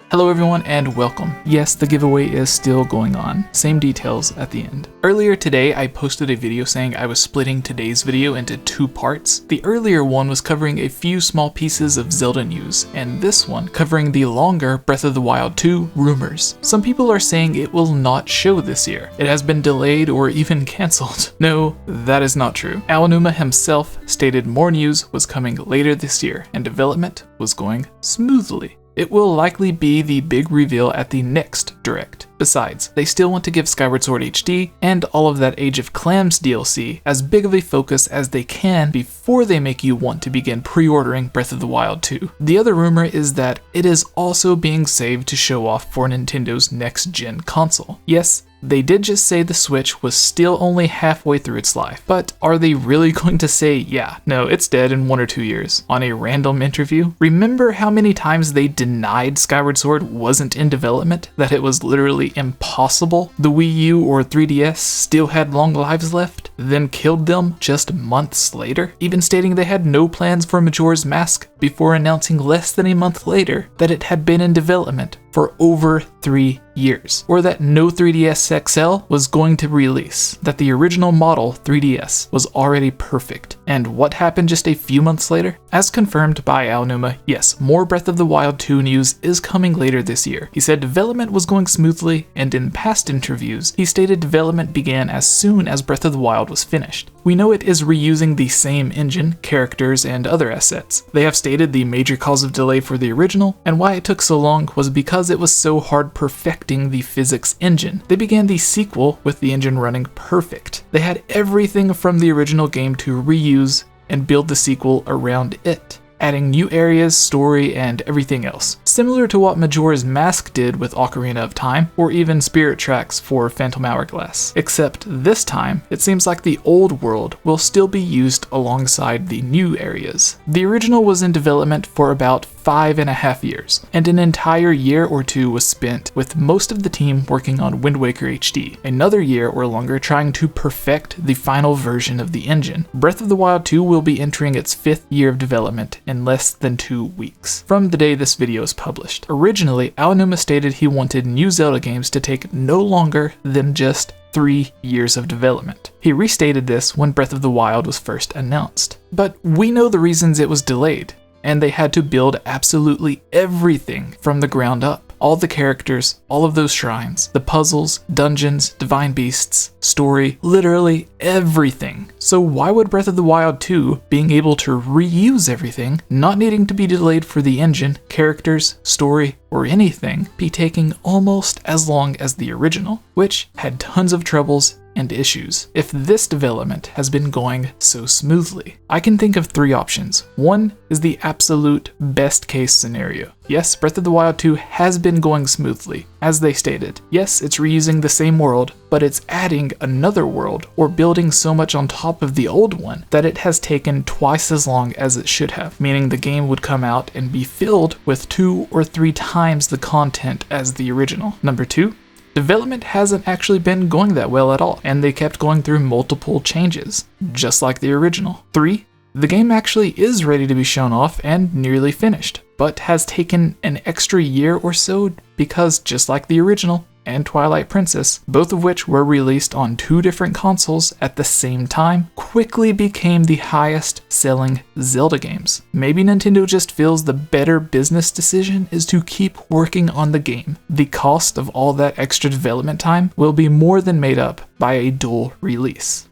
Hello everyone and welcome. Yes, the giveaway is still going on. Same details at the end. Earlier today, I posted a video saying I was splitting today's video into two parts. The earlier one was covering a few small pieces of Zelda news, and this one covering the longer Breath of the Wild 2 rumors. Some people are saying it will not show this year. It has been delayed or even cancelled. No, that is not true. 𝐷𝐷𝐷 himself stated more news was coming later this year, and development was going smoothly. It will likely be the big reveal at the next Direct. Besides, they still want to give Skyward Sword HD and all of that Age of Clams DLC as big of a focus as they can before they make you want to begin pre-ordering Breath of the Wild 2. The other rumor is that it is also being saved to show off for Nintendo's next-gen console. Yes, they did just say the Switch was still only halfway through its life, but are they really going to say, yeah, no, it's dead in 1 or 2 years, on a random interview? Remember how many times they denied Skyward Sword wasn't in development, that it was literally impossible? The Wii U or 3DS still had long lives left, then killed them just months later, even stating they had no plans for Majora's Mask before announcing less than a month later that it had been in development for over 3 years, or that no 3DS XL was going to release, that the original model 3DS was already perfect. And what happened just a few months later? As confirmed by 𝐷𝐷𝐷, yes, more Breath of the Wild 2 news is coming later this year. He said development was going smoothly, and in past interviews, he stated development began as soon as Breath of the Wild was finished. We know it is reusing the same engine, characters, and other assets. They have stated the major cause of delay for the original, and why it took so long was because it was so hard perfecting the physics engine. They began the sequel with the engine running perfect. They had everything from the original game to reuse and build the sequel around it, adding new areas, story, and everything else. Similar to what Majora's Mask did with Ocarina of Time, or even Spirit Tracks for Phantom Hourglass. Except this time, it seems like the old world will still be used alongside the new areas. The original was in development for about 5.5 years, and an entire year or two was spent with most of the team working on Wind Waker HD, another year or longer trying to perfect the final version of the engine. Breath of the Wild 2 will be entering its 5th year of development in less than 2 weeks, from the day this video is published. Originally, 𝐷𝐷𝐷 stated he wanted new Zelda games to take no longer than just 3 years of development. He restated this when Breath of the Wild was first announced. But we know the reasons it was delayed, and they had to build absolutely everything from the ground up. All the characters, all of those shrines, the puzzles, dungeons, divine beasts, story, literally everything. So why would Breath of the Wild 2, being able to reuse everything, not needing to be delayed for the engine, characters, story, or anything, be taking almost as long as the original, which had tons of troubles and issues, if this development has been going so smoothly? I can think of 3 options. One is the absolute best case scenario. Yes, Breath of the Wild 2 has been going smoothly, as they stated. Yes, it's reusing the same world, but it's adding another world, or building so much on top of the old one, that it has taken twice as long as it should have, meaning the game would come out and be filled with 2 or 3 times the content as the original. Number 2, development hasn't actually been going that well at all, and they kept going through multiple changes, just like the original. 3, the game actually is ready to be shown off and nearly finished, but has taken an extra year or so because, just like the original and Twilight Princess, both of which were released on 2 different consoles at the same time, quickly became the highest selling Zelda games. Maybe Nintendo just feels the better business decision is to keep working on the game. The cost of all that extra development time will be more than made up by a dual release.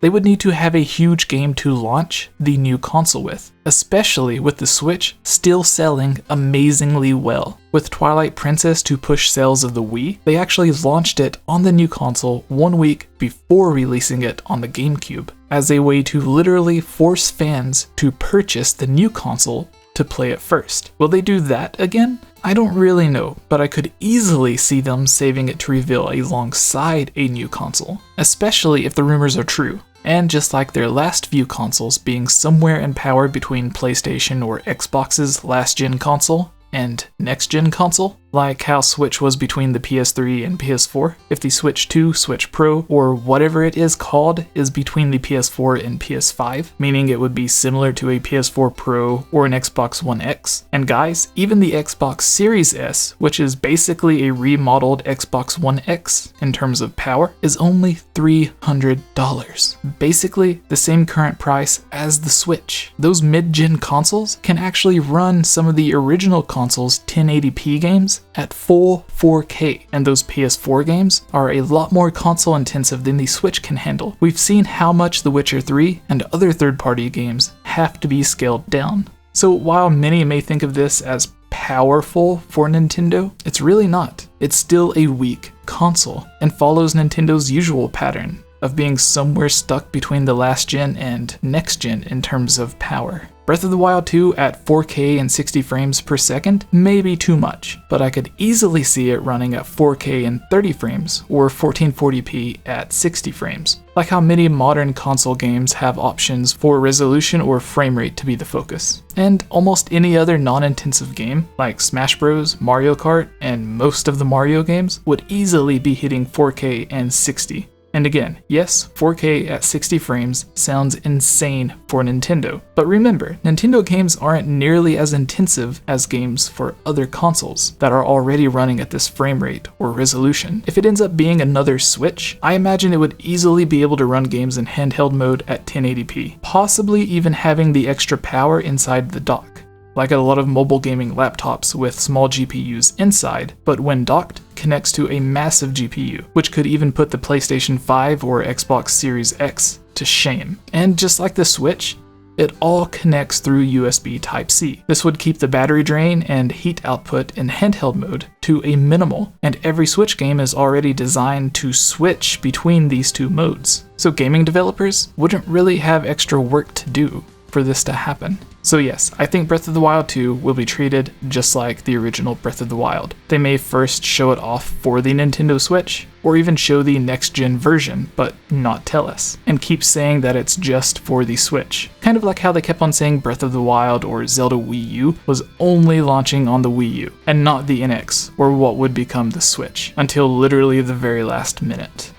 They would need to have a huge game to launch the new console with, especially with the Switch still selling amazingly well. With Twilight Princess to push sales of the Wii, they actually launched it on the new console 1 week before releasing it on the GameCube, as a way to literally force fans to purchase the new console to play it first. Will they do that again? I don't really know, but I could easily see them saving it to reveal alongside a new console, especially if the rumors are true. And just like their last few consoles being somewhere in power between PlayStation or Xbox's last-gen console and next-gen console, like how Switch was between the PS3 and PS4. If the Switch 2, Switch Pro, or whatever it is called is between the PS4 and PS5, meaning it would be similar to a PS4 Pro or an Xbox One X. And guys, even the Xbox Series S, which is basically a remodeled Xbox One X in terms of power, is only $300. Basically the same current price as the Switch. Those mid-gen consoles can actually run some of the original consoles' 1080p games at full 4K, and those PS4 games are a lot more console intensive than the Switch can handle. We've seen how much The Witcher 3 and other third-party games have to be scaled down. So while many may think of this as powerful for Nintendo, it's really not. It's still a weak console and follows Nintendo's usual pattern of being somewhere stuck between the last gen and next gen in terms of power. Breath of the Wild 2 at 4K and 60 frames per second may be too much, but I could easily see it running at 4K and 30 frames or 1440p at 60 frames, like how many modern console games have options for resolution or frame rate to be the focus. And almost any other non-intensive game, like Smash Bros, Mario Kart, and most of the Mario games, would easily be hitting 4K and 60. And again, yes, 4K at 60 frames sounds insane for Nintendo. But remember, Nintendo games aren't nearly as intensive as games for other consoles that are already running at this frame rate or resolution. If it ends up being another Switch, I imagine it would easily be able to run games in handheld mode at 1080p, possibly even having the extra power inside the dock, like a lot of mobile gaming laptops with small GPUs inside, but when docked, connects to a massive GPU, which could even put the PlayStation 5 or Xbox Series X to shame. And just like the Switch, it all connects through USB Type-C. This would keep the battery drain and heat output in handheld mode to a minimal, and every Switch game is already designed to switch between these two modes. So gaming developers wouldn't really have extra work to do for this to happen. So yes, I think Breath of the Wild 2 will be treated just like the original Breath of the Wild. They may first show it off for the Nintendo Switch, or even show the next-gen version, but not tell us, and keep saying that it's just for the Switch. Kind of like how they kept on saying Breath of the Wild or Zelda Wii U was only launching on the Wii U, and not the NX, or what would become the Switch, until literally the very last minute.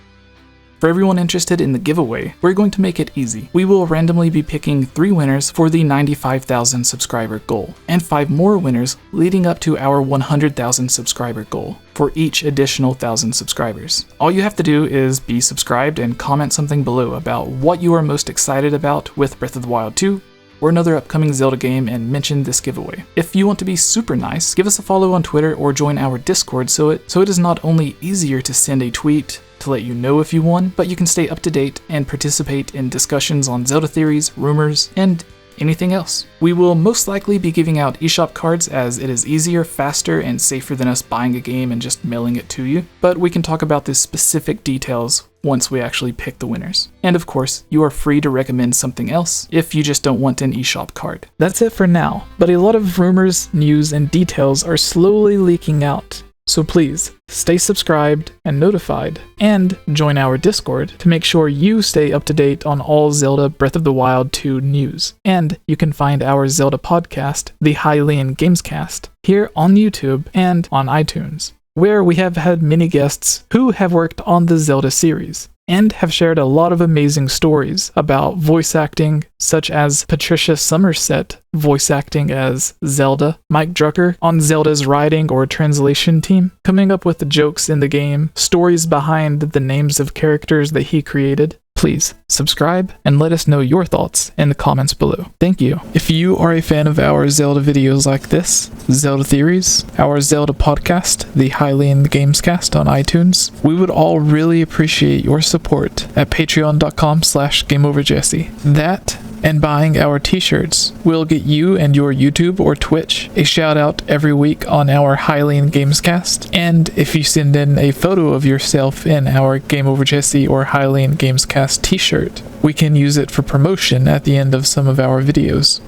For everyone interested in the giveaway, we're going to make it easy. We will randomly be picking 3 winners for the 95,000 subscriber goal, and 5 more winners leading up to our 100,000 subscriber goal for each additional 1,000 subscribers. All you have to do is be subscribed and comment something below about what you are most excited about with Breath of the Wild 2, or another upcoming Zelda game, and mention this giveaway. If you want to be super nice, give us a follow on Twitter or join our Discord so it is not only easier to send a tweet to let you know if you won, but you can stay up to date and participate in discussions on Zelda theories, rumors, and anything else. We will most likely be giving out eShop cards as it is easier, faster, and safer than us buying a game and just mailing it to you, but we can talk about the specific details once we actually pick the winners. And of course, you are free to recommend something else if you just don't want an eShop card. That's it for now, but a lot of rumors, news, and details are slowly leaking out. So please, stay subscribed and notified, and join our Discord to make sure you stay up to date on all Zelda Breath of the Wild 2 news. And you can find our Zelda podcast, the 𝐓𝐼𝐧𝐬𝐭𝐭𝐞𝐫, here on YouTube and on iTunes, where we have had many guests who have worked on the Zelda series, and have shared a lot of amazing stories about voice acting, such as Patricia Somerset voice acting as Zelda, Mike Drucker on Zelda's writing or translation team, coming up with the jokes in the game, stories behind the names of characters that he created. Please subscribe and let us know your thoughts in the comments below. Thank you. If you are a fan of our Zelda videos like this, Zelda theories, our Zelda podcast, the 𝐓𝐼𝐧𝐬𝐭𝐭𝐞𝐫 on iTunes, we would all really appreciate your support at patreon.com/GameOverJesse. That and buying our t-shirts will get you and your YouTube or Twitch a shout out every week on our 𝐓𝐼𝐧𝐬𝐭𝐭𝐞𝐫. And if you send in a photo of yourself in our Game Over Jesse or 𝐓𝐼𝐧𝐬𝐭𝐭𝐞𝐫 t-shirt, we can use it for promotion at the end of some of our videos.